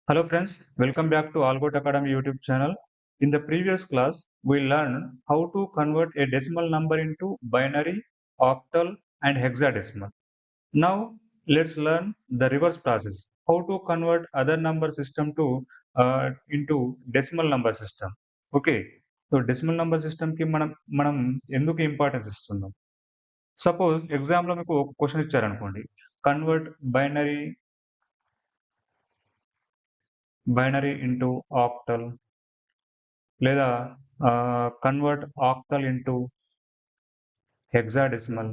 Hello friends, welcome back to Algot Academy YouTube channel. In the previous class, we learned how to convert a decimal number into binary, octal and hexadecimal. Now let's learn the reverse process, how to convert other number system to into decimal number system. Okay, so decimal number system కి మనం ఎందుకు importance ఇస్తున్నాం? Suppose ఎగ్జామ్లో మీకు ఒక question ఇచ్చారనుకోండి, convert binary into octal లేదా convert octal into hexadecimal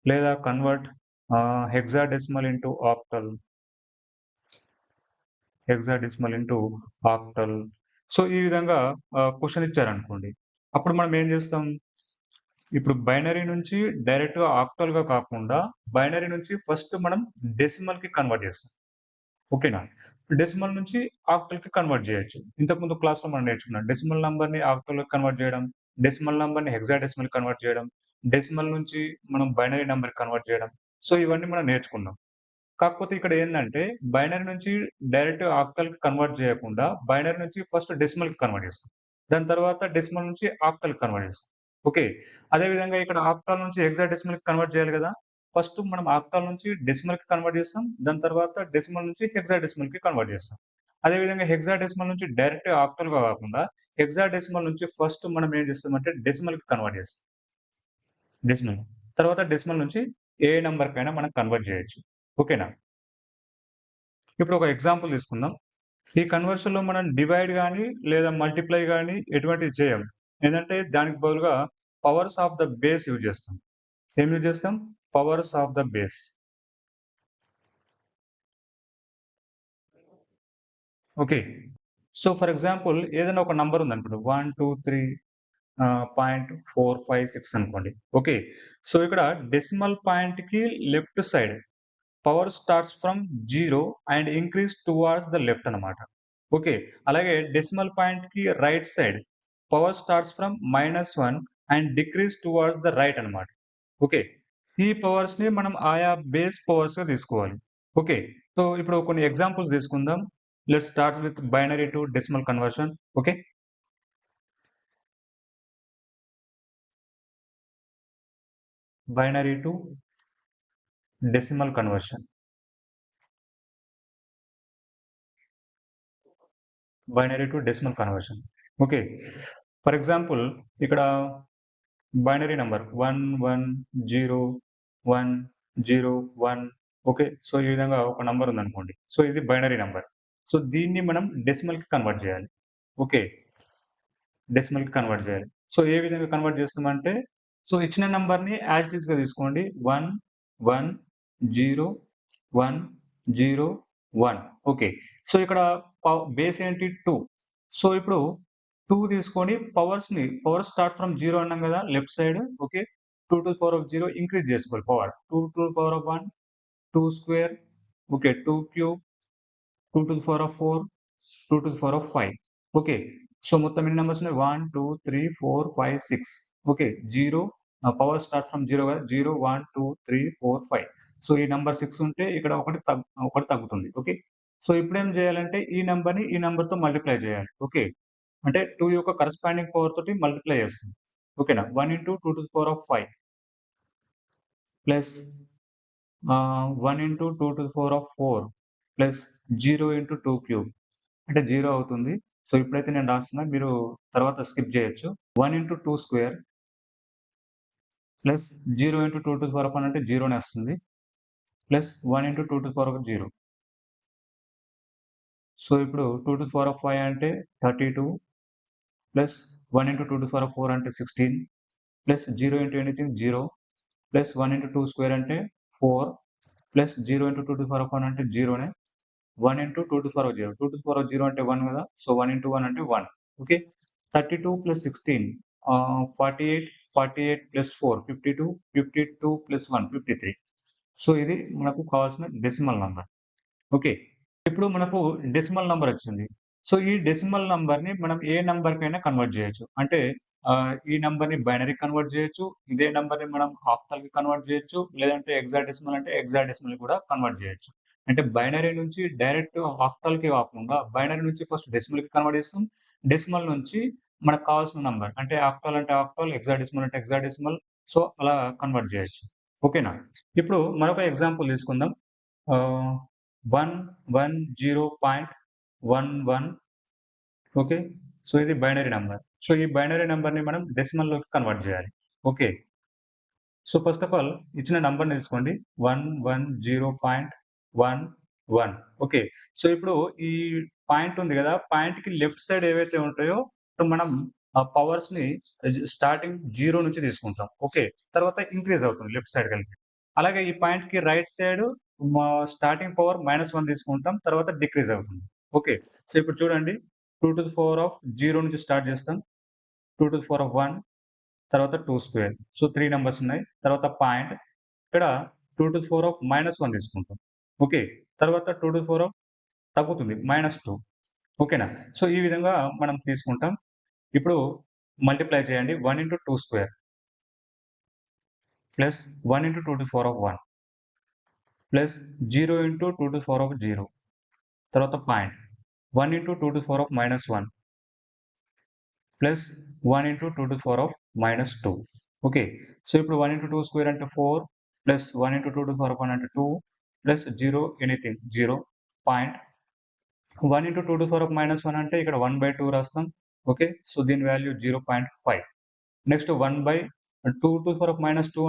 లేదా convert hexadecimal into octal. So ఈ విధంగా క్వశ్చన్ ఇచ్చారనుకోండి, అప్పుడు మనం ఏం చేస్తాం? ఇప్పుడు బైనరీ నుంచి డైరెక్ట్గా ఆక్టల్గా కాకుండా బైనరీ నుంచి ఫస్ట్ మనం డెసిమల్కి కన్వర్ట్ చేస్తాం. ఓకేనా? డెసిమల్ నుంచి ఆక్టల్‌కి కన్వర్ట్ జేయొచ్చు. ఇంతకుముందు క్లాస్‌లో మనం నేర్చుకున్నాం. డెసిమల్ నంబర్‌ని ఆక్టల్‌కి కన్వర్ట్ జేయడం, డెసిమల్ నంబర్‌ని హెక్సాడెసిమల్‌కి కన్వర్ట్ జేయడం, డెసిమల్ నుంచి మనం బైనరీ నంబర్‌కి కన్వర్ట్ జేయడం. సో, ఇవన్నీ మనం నేర్చుకున్నాం. కాకపోతే ఇక్కడ ఏందంటే, బైనరీ నుంచి డైరెక్ట్ ఆక్టల్‌కి కన్వర్ట్ జేయకుండా, బైనరీ నుంచి ఫస్ట్ డెసిమల్‌కి కన్వర్ట్ జేస్తాం. దాని తర్వాత డెసిమల్ నుంచి ఆక్టల్‌కి కన్వర్ట్ జేస్తాం. ఓకే. అదే విధంగా ఇక్కడ ఆక్టల్ నుంచి హెక్సాడెసిమల్‌కి కన్వర్ట్ జేయాలి గదా! ఫస్ట్ మనం ఆక్టల్ నుంచి డెసిమల్‌కి కన్వర్ట్ చేస్తాం. దాని తర్వాత డెసిమల్ నుంచి హెక్సాడెసిమల్‌కి కన్వర్ట్ చేస్తాం. అదే విధంగా హెక్సాడెసిమల్ నుంచి డైరెక్ట్ ఆక్టల్‌గా కాకుండా హెక్సాడెసిమల్ నుంచి ఫస్ట్ మనం ఏం చేస్తామంటే డెసిమల్‌కి కన్వర్ట్ చేస్తాం. డెసిమల్. తర్వాత డెసిమల్ నుంచి ఏ నంబర్‌కైనా మనం కన్వర్ట్ చేయొచ్చు. ఓకేనా? ఇప్పుడు ఒక ఎగ్జాంపుల్ తీసుకుందాం. ఈ కన్వర్షన్‌లో మనం డివైడ్ గాని లేదా మల్టిప్లై గాని ఎటువంటివి చేయం. ఏందంటే దానికి బదులుగా powers of the base use చేస్తాం. ఏం యూజ్ చేస్తాం? Powers of the base. Okay. So, for example ఏదైనా ఒక నంబర్ ఉందనుకోండి. 1, 2, 3 0.456 అనుకోండి. ఓకే. సో, ఇక్కడ డెసిమల్ పాయింట్‌కి left side power starts from 0 and increase towards the left అన్నమాట. ఓకే. అలాగే డెసిమల్ పాయింట్‌కి right side power starts from -1 and decrease towards the right అన్నమాట. ఓకే. ఈ పవర్స్‌ని మనం ఆయా బేస్ పవర్స్‌గా తీసుకోవాలి. ఓకే. సో, ఇప్పుడు కొన్ని ఎగ్జాంపుల్స్ తీసుకుందాం. Let's start with binary to decimal conversion. Okay. Binary to decimal conversion. Binary to decimal conversion. Okay. For example ఇక్కడ binary number 110101. Okay. So, ఈ విధంగా ఒక నంబర్ ఉందనుకోండి. సో, ఇది బైనరీ నంబర్. సో, దీన్ని మనం డెసిమల్‌కి కన్వర్ట్ చేయాలి. ఓకే. డెసిమల్‌కి కన్వర్ట్ చేయాలి. సో, ఏ విధంగా కన్వర్ట్ చేస్తామంటే, సో, ఇచ్చిన నంబర్‌ని యాజ్ ఇట్ ఈస్‌గా తీసుకోండి. 1, 1, 0, 1, 0, 1. ఓకే. సో, ఇక్కడ బేస్ ఏంటి 2. సో, ఇప్పుడు 2 తీసుకొని పవర్ స్టార్ట్ ఫ్రమ్ 0 అన్నాం కదా! Left side. Okay. 2 to the power of 0 increase చేసుకోవాలి power. 2 to the power of 1, 2 square. Okay. 2 cube, 2 to the power of 4, 2 to the power of 5. Okay. So, మొత్తం ఎన్ని numbers ఉన్నాయి? 1, 2, 3, 4, 5, 6. Okay. 0 power start from 0 కదా! 0, 1, 2, 3, 4, 5. So, ఈ number 6 ఉంటే ఇక్కడ ఒకటి తగ్గుతుంది. ఓకే. సో, ఇప్పుడేం చేయాలంటే ఈ నంబర్‌ని ఈ నంబర్‌తో మల్టిప్లై చేయాలి. ఓకే. అంటే 2 యొక్క కరస్పాండింగ్ పవర్ తోటి మల్టిప్లై చేస్తుంది. ఓకేనా? 1 into 2 to the power of 5 plus 1 into 2 to the power of 4 plus 0 into 2 cube అంటే 0 అవుతుంది. సో, ఇప్పుడైతే నేను రాస్తున్నా. మీరు తర్వాత స్కిప్ చేయొచ్చు. 1 into 2 square plus 0 into 2 to the power of 1 అంటే 0నే వస్తుంది. Plus 1 into 2 to the power of 0. So, ఇప్పుడు 2 టు ది పవర్ ఆఫ్ 5 అంటే 32 plus 1 into 2 to the power of 4 అంటే 16 plus 0 into anything 0 plus 1 into 2 square అంటే 4 plus 0 into 2 to the power of 1 అంటే 0నే. 1 into 2 to the power of 0. 2 to the power of 0 అంటే 1 కదా! So, 1 into 1 అంటే 1. Okay. 32 plus 16 48, 48 plus 4 52, 52 plus 1 53. So, ఇది మనకు కావాల్సిన decimal number. Okay. ఇప్పుడు మనకు డెసిమల్ నంబర్ వచ్చింది. సో, ఈ డెసిమల్ నంబర్‌ని మనం ఏ నంబర్‌కైనా కన్వర్ట్ చేయొచ్చు. అంటే ఈ నంబర్‌ని బైనరీ కన్వర్ట్ చేయొచ్చు. ఇదే నంబర్‌ని మనం ఆక్టల్‌కి కన్వర్ట్ చేయొచ్చు. లేదంటే హెక్సాడెసిమల్ అంటే హెక్సాడెసిమల్ కూడా కన్వర్ట్ చేయొచ్చు. అంటే బైనరీ నుంచి డైరెక్ట్ ఆక్టల్‌కి కాకుండా బైనరీ నుంచి ఫస్ట్ డెసిమల్‌కి కన్వర్ట్ చేస్తాం. డెసిమల్ నుంచి మనకు కావాల్సిన నంబర్ అంటే ఆక్టల్ అంటే ఆక్టల్, హెక్సాడెసిమల్ అంటే హెక్సాడెసిమల్ సో, అలా కన్వర్ట్ చేయొచ్చు. ఓకేనా? ఇప్పుడు మరొక ఎగ్జాంపుల్ తీసుకుందాం. ఆహ్, 110.11 ఓకే. సో, ఇది బైనరీ నంబర్. సో, ఈ బైనరీ నంబర్‌ని మనం డెసిమల్‌లోకి కన్వర్ట్ చేయాలి. Okay. So, first of all ఇచ్చిన నంబర్‌ని తీసుకోండి. 110.11 ఓకే. సో, ఇప్పుడు ఈ పాయింట్ ఉంది గదా! పాయింట్‌కి లెఫ్ట్ సైడ్ ఏవైతే ఉంటాయో ఇప్పుడు మనం ఆ పవర్స్‌ని స్టార్టింగ్ 0 నుంచి తీసుకుంటాం. ఓకే. తర్వాత ఇంక్రీజ్ అవుతుంది లెఫ్ట్ సైడ్ కలిపి. అలాగే ఈ పాయింట్‌కి రైట్ సైడ్ స్టార్టింగ్ పవర్ -1 తీసుకుంటాం. తర్వాత డిక్రీజ్ అవుతుంది. ఓకే. సో, ఇప్పుడు చూడండి 2 నుంచి స్టార్ట్ చేస్తాం. 2 తర్వాత 2 స్క్వేర్. సో, 3 నంబర్స్ ఉన్నాయి. తర్వాత పాయింట్ ఇక్కడ 2 తీసుకుంటాం. ఓకే. తర్వాత తగ్గుతుంది -2 ఓకేనా? సో, ఈ విధంగా మనం తీసుకుంటాం. ఇప్పుడు మల్టిప్లై చేయండి. 1 into 2 square plus 1 into 2 plus 0 into 2 తర్వాత point 1 into 2 plus 1 into 2 okay. So, ఇప్పుడు 1 ఇంటూ 2 స్క్వేర్ అంటే 4 ప్లస్ 1 ఇంటూ 2 అంటే 2 ప్లస్ 0 ఎనీథింగ్ 0 పాయింట్ 1 ఇంటూ 2 అంటే ఇక్కడ 1/2 రాస్తాం. ఓకే. సో, దీని వాల్యూ 0.5 నెక్స్ట్ 2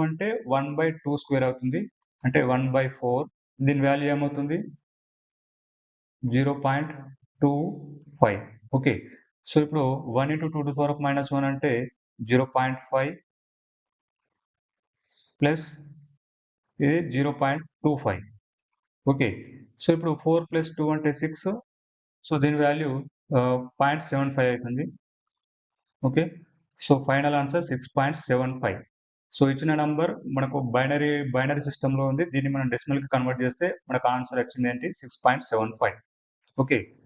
అంటే 1/2 స్క్వేర్ అవుతుంది. అంటే 1/4 దీని వాల్యూ ఏమవుతుంది? 0.25 ఓకే. సో, ఇప్పుడు 1 ఇంటూ 2 అంటే 0.5 ప్లస్ ఇది 0.25 ఓకే. సో, ఇప్పుడు 4 ప్లస్ 2 అంటే 6 సో, దీని వాల్యూ 0.75 అయితుంది. Okay. So, final answer 6.75 so, ఇచ్చిన నంబర్ మనకు బైనరీ సిస్టమ్‌లో ఉంది. దీన్ని మనం డెసిమల్‌కి కన్వర్ట్ చేస్తే మనకు ఆన్సర్ వచ్చిందేంటి 6.75 ఓకే.